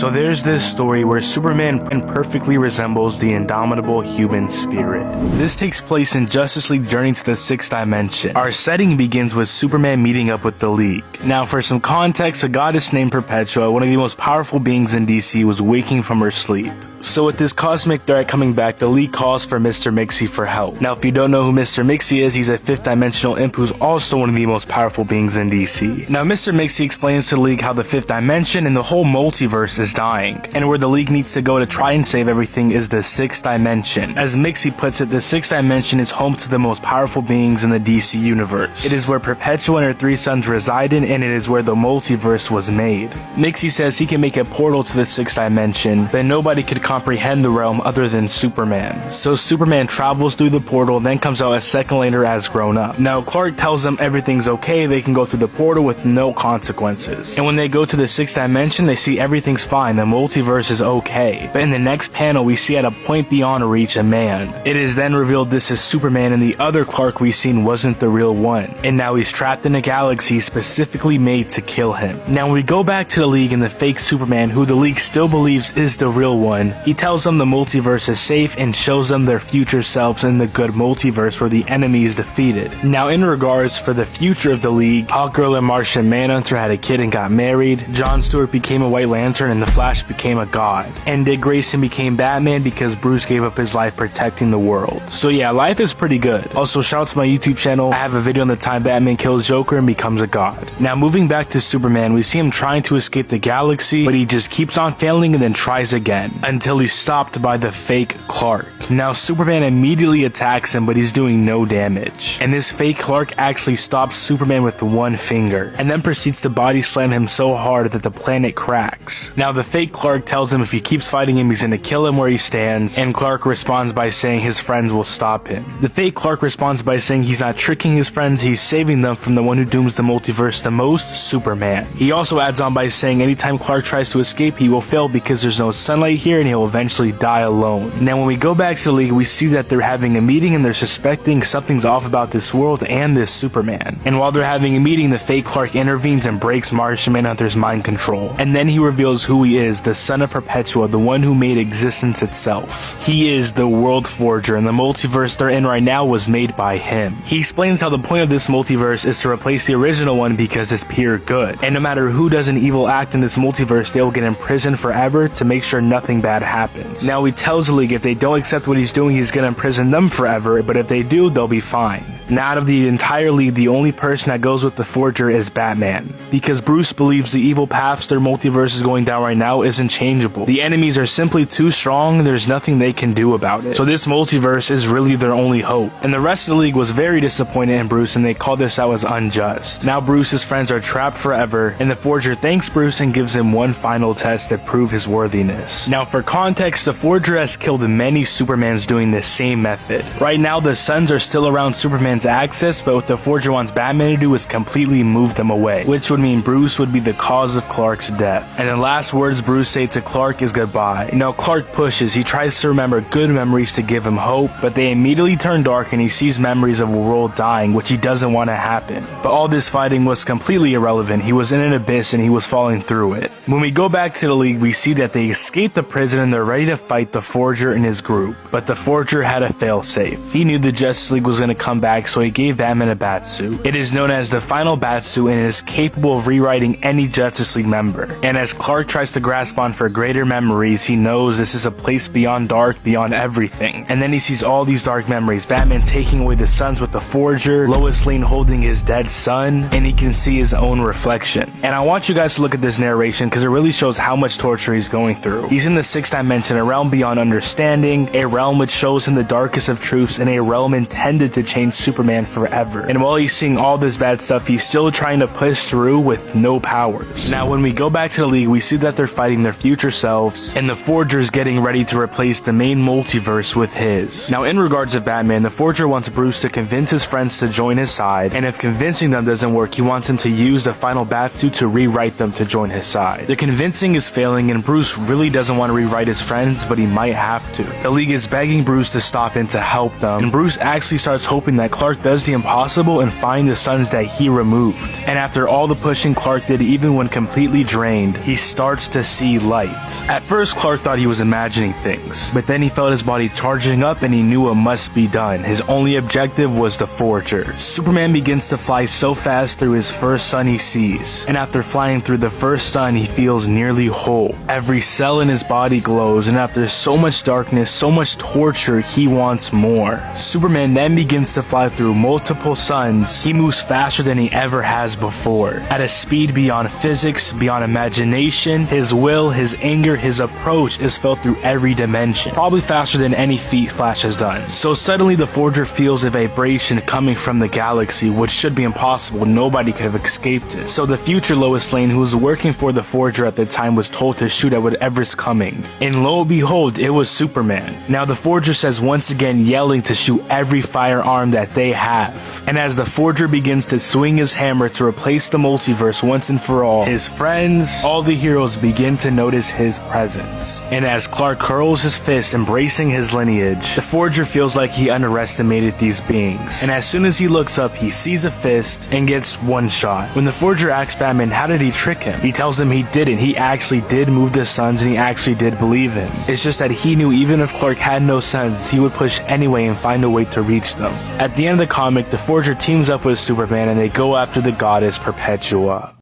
So there's this story where Superman perfectly resembles the indomitable human spirit. This takes place in Justice League Journey to the 6th Dimension. Our setting begins with Superman meeting up with the League. Now for some context, a goddess named Perpetua, one of the most powerful beings in DC, was waking from her sleep. So with this cosmic threat coming back, the League calls for Mr. Mixie for help. Now if you don't know who Mr. Mixie is, he's a 5th dimensional imp who's also one of the most powerful beings in DC. Now Mr. Mixie explains to the League how the 5th dimension and the whole multiverse is dying, and where the League needs to go to try and save everything is the 6th dimension. As Mixie puts it, the 6th dimension is home to the most powerful beings in the DC universe. It is where Perpetua and her 3 sons reside in, and it is where the multiverse was made. Mixie says he can make a portal to the 6th dimension, but nobody could comprehend the realm other than Superman. So Superman travels through the portal, then comes out a second later as grown up. Now Clark tells them everything's okay, they can go through the portal with no consequences. And when they go to the 6th dimension, they see everything's fine, the multiverse is okay. But in the next panel, we see at a point beyond reach a man. It is then revealed this is Superman, and the other Clark we've seen wasn't the real one. And now he's trapped in a galaxy specifically made to kill him. Now when we go back to the League and the fake Superman, who the League still believes is the real one, he tells them the multiverse is safe and shows them their future selves in the good multiverse where the enemy is defeated. Now in regards for the future of the League, Hawkgirl and Martian Manhunter had a kid and got married, John Stewart became a White Lantern, and the Flash became a god. And Dick Grayson became Batman because Bruce gave up his life protecting the world. So yeah, life is pretty good. Also shout out to my YouTube channel, I have a video on the time Batman kills Joker and becomes a god. Now moving back to Superman, we see him trying to escape the galaxy, but he just keeps on failing and then tries again, until he's stopped by the fake Clark. Now Superman immediately attacks him, but he's doing no damage. And this fake Clark actually stops Superman with one finger, and then proceeds to body slam him so hard that the planet cracks. Now the fake Clark tells him if he keeps fighting him, he's gonna kill him where he stands, and Clark responds by saying his friends will stop him. The fake Clark responds by saying he's not tricking his friends, he's saving them from the one who dooms the multiverse the most, Superman. He also adds on by saying anytime Clark tries to escape, he will fail because there's no sunlight here and he'll eventually die alone. Now when we go back to the League, we see that they're having a meeting and they're suspecting something's off about this world and this Superman. And while they're having a meeting, the fake Clark intervenes and breaks Martian Manhunter's mind control. And then he reveals who he is, the son of Perpetua, the one who made existence itself. He is the World Forger, and the multiverse they're in right now was made by him. He explains how the point of this multiverse is to replace the original one because it's pure good. And no matter who does an evil act in this multiverse, they will get imprisoned forever to make sure nothing bad happens. Now he tells the League if they don't accept what he's doing, he's gonna imprison them forever, but if they do, they'll be fine. Now out of the entire League, the only person that goes with the Forger is Batman, because Bruce believes the evil paths their multiverse is going down right now isn't changeable. The enemies are simply too strong and there's nothing they can do about it. So this multiverse is really their only hope. And the rest of the League was very disappointed in Bruce, and they called this out as unjust. Now Bruce's friends are trapped forever, and the Forger thanks Bruce and gives him one final test to prove his worthiness. Now for context, the Forger has killed many Supermans doing this same method. Right now the Sons are still around Superman's axis, but what the Forger wants Batman to do is completely move them away, which would mean Bruce would be the cause of Clark's death. And the last words Bruce say to Clark is goodbye. Now Clark pushes, he tries to remember good memories to give him hope, but they immediately turn dark and he sees memories of a world dying, which he doesn't want to happen. But all this fighting was completely irrelevant. He was in an abyss and he was falling through it. When we go back to the League, we see that they escaped the prison and they're ready to fight the Forger and his group. But the Forger had a failsafe. He knew the Justice League was going to come back, so he gave Batman a Batsuit. It is known as the final Batsuit and it is capable of rewriting any Justice League member. And as Clark tries to grasp on for greater memories, he knows this is a place beyond dark, beyond everything. And then he sees all these dark memories. Batman taking away the Sons with the Forger, Lois Lane holding his dead son, and he can see his own reflection. And I want you guys to look at this narration because it really shows how much torture he's going through. He's in the 6th dimension, a realm beyond understanding, a realm which shows him the darkest of truths, and a realm intended to change Superman forever. And while he's seeing all this bad stuff, he's still trying to push through with no powers. Now when we go back to the League, we see that they're fighting their future selves, and the Forger's getting ready to replace the main multiverse with his. Now in regards of Batman, the Forger wants Bruce to convince his friends to join his side, and if convincing them doesn't work, he wants him to use the final Batsuit to rewrite them to join his side. The convincing is failing, and Bruce really doesn't want to rewrite his friends, but he might have to. The League is begging Bruce to stop and to help them, and Bruce actually starts hoping that Clark does the impossible and find the Sons that he removed. And after all the pushing Clark did, even when completely drained, he starts to see light. At first, Clark thought he was imagining things, but then he felt his body charging up and he knew what must be done. His only objective was the Forger. Superman begins to fly so fast through his first sun he sees, and after flying through the first sun, he feels nearly whole. Every cell in his body glows, and after so much darkness, so much torture, he wants more. Superman then begins to fly through multiple suns. He moves faster than he ever has before, at a speed beyond physics, beyond imagination. His will, his anger, his approach is felt through every dimension, probably faster than any feat Flash has done. So suddenly the Forger feels a vibration coming from the galaxy, which should be impossible. Nobody could have escaped it. So the future Lois Lane, who was working for the Forger at the time, was told to shoot at whatever's coming. And lo and behold, it was Superman. Now the Forger says once again, yelling to shoot every firearm that they have. And as the Forger begins to swing his hammer to replace the multiverse once and for all, his friends, all the heroes begin to notice his presence. And as Clark curls his fist, embracing his lineage, the Forger feels like he underestimated these beings. And as soon as he looks up, he sees a fist and gets one shot. When the Forger asks Batman how did he trick him, he tells him he didn't. He actually did move the suns and he actually did believe him. It's just that he knew even if Clark had no suns, he would push anyway and find a way to reach them. At the end of the comic, the Forger teams up with Superman and they go after the goddess Perpetua.